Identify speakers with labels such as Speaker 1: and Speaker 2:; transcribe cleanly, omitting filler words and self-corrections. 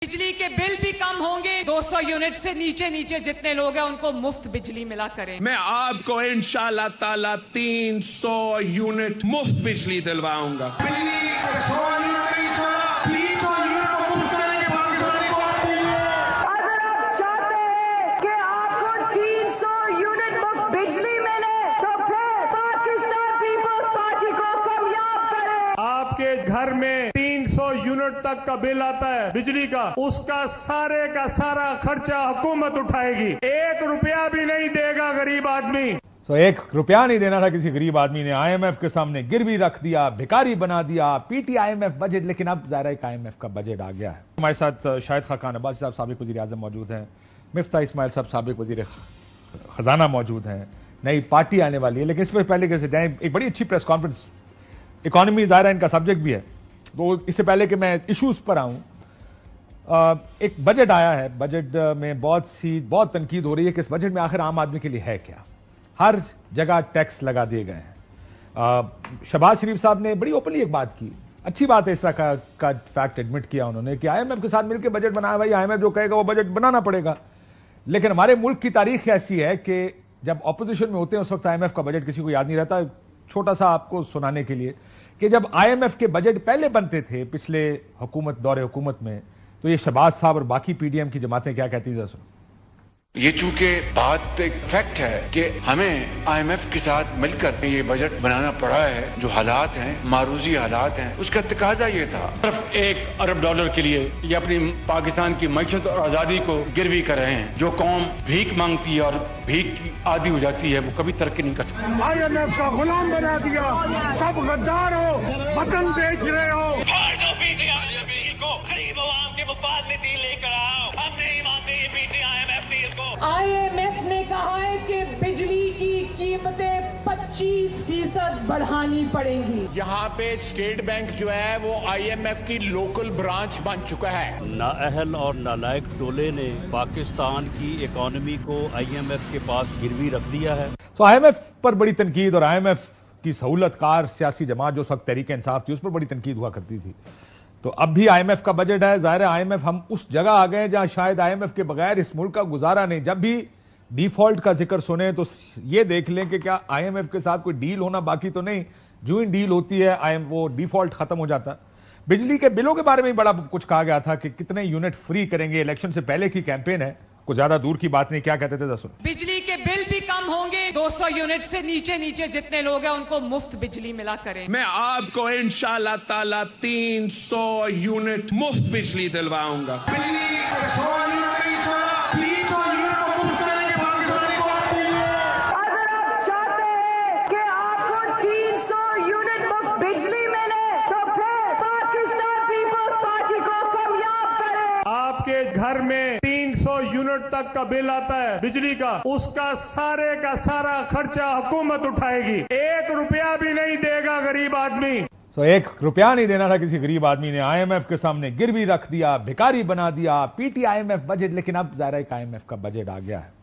Speaker 1: बिजली के बिल भी कम होंगे। 200 यूनिट से नीचे नीचे जितने लोग हैं उनको मुफ्त बिजली मिला करें।
Speaker 2: मैं आपको इंशाअल्लाह ताला 300 यूनिट मुफ्त बिजली दिलवाऊंगा।
Speaker 3: अगर आप चाहते हैं कि आपको 300 यूनिट मुफ्त बिजली मिले तो फिर पाकिस्तान पीपल्स पार्टी को कामयाब करें।
Speaker 4: आपके घर में 300 यूनिट तक का बिल आता है बिजली का, उसका सारे का सारा खर्चा हुकूमत उठाएगी। 1 रुपया भी नहीं देगा गरीब आदमी।
Speaker 5: तो 1 रुपया नहीं देना था किसी गरीब आदमी ने। IMF के सामने गिरवी रख दिया, भिखारी बना दिया, पीटी IMF बजट। लेकिन अब ज़ाहिर है IMF का बजट आ गया है। हमारे साथ शाहिद खाकान अब्बासी साहब साबिक वज़ीर आज़म मौजूद हैं, मिफ्ता इस्माइल साहब साबिक वज़ीर खजाना मौजूद हैं। नई पार्टी आने वाली है, लेकिन इससे पहले कैसे जाएं, एक बड़ी अच्छी प्रेस कॉन्फ्रेंस, इकॉनमी ज़ाहिर है इनका सब्जेक्ट भी है, तो इससे पहले कि मैं इशूज़ पर आऊँ, एक बजट आया है। बजट में बहुत तनकीद हो रही है कि इस बजट में आखिर आम आदमी के लिए है क्या। हर जगह टैक्स लगा दिए गए हैं। शहबाज शरीफ साहब ने बड़ी ओपनली एक बात की, अच्छी बात है, इस तरह का फैक्ट एडमिट किया उन्होंने कि IMF के साथ मिलकर बजट बनाया। भाई IMF जो कहेगा वो बजट बनाना पड़ेगा। लेकिन हमारे मुल्क की तारीख ऐसी है कि जब ऑपोजिशन में होते हैं उस वक्त IMF का बजट किसी को याद नहीं रहता। छोटा सा आपको सुनाने के लिए कि जब IMF के बजट पहले बनते थे पिछले दौरे हुकूमत में, तो ये शहबाज साहब और बाकी PDM की जमातें क्या कहती थी।
Speaker 6: ये चूंकि बात एक फैक्ट है कि हमें IMF के साथ मिलकर ये बजट बनाना पड़ा है। जो हालात हैं, मारूजी हालात हैं, उसका तकाजा ये था।
Speaker 7: सिर्फ $1 अरब के लिए ये अपनी पाकिस्तान की मईशत और आजादी को गिरवी कर रहे हैं। जो कौम भीख मांगती है और भीख की आदी हो जाती है, वो कभी तरक्की नहीं कर सकती।
Speaker 4: IMF का गुलाम बना दिया, सब गद्दार हो, वतन बेच रहे हो।
Speaker 8: गरीब आवाम के मुफाद में डील लेकर आओ। हम नहीं मानते ये पीछे IMF डील को।
Speaker 1: IMF ने कहा है कि बिजली की कीमतें 25% बढ़ानी पड़ेंगी।
Speaker 9: यहाँ पे स्टेट बैंक जो है वो IMF की लोकल ब्रांच बन चुका है।
Speaker 10: नाअहल और नालायक टोले ने पाकिस्तान की इकोनॉमी को IMF के पास गिरवी रख दिया है।
Speaker 5: तो IMF पर बड़ी तनकीद और IMF की सहूलतकार सियासी जमात जो उस वक्त तहरीक इंसाफ थी, उस पर बड़ी तनकीद हुआ करती थी। तो अब भी IMF का बजट है। ज़ाहिर है IMF, हम उस जगह आ गए जहां शायद IMF के बगैर इस मुल्क का गुजारा नहीं। जब भी डिफॉल्ट का जिक्र सुने तो ये देख लें कि क्या IMF के साथ कोई डील होना बाकी तो नहीं। जो ही डील होती है वो डिफॉल्ट खत्म हो जाता। बिजली के बिलों के बारे में बड़ा कुछ कहा गया था कि कितने यूनिट फ्री करेंगे। इलेक्शन से पहले की कैंपेन है, कुछ ज्यादा दूर की बात नहीं। क्या कहते थे दसो?
Speaker 1: बिजली के बिल भी कम होंगे। 200 यूनिट से नीचे नीचे जितने लोग हैं उनको मुफ्त बिजली मिला करें।
Speaker 2: मैं आपको इंशाअल्लाह ताला 300 यूनिट मुफ्त बिजली दिलवाऊंगा।
Speaker 3: अगर आप चाहते हैं कि आपको 300 यूनिट मुफ्त बिजली मिले तो फिर पाकिस्तान पीपल्स पार्टी को कामयाब करें।
Speaker 4: आपके घर में 300 यूनिट तक का बिल आता है बिजली का, उसका सारे का सारा खर्चा हुकूमत उठाएगी। 1 रुपया भी नहीं देगा गरीब आदमी।
Speaker 5: तो 1 रुपया नहीं देना था किसी गरीब आदमी ने। IMF के सामने गिरवी रख दिया, भिखारी बना दिया, पीटी IMF बजट। लेकिन अब ज़ाहिर है IMF का बजट आ गया है।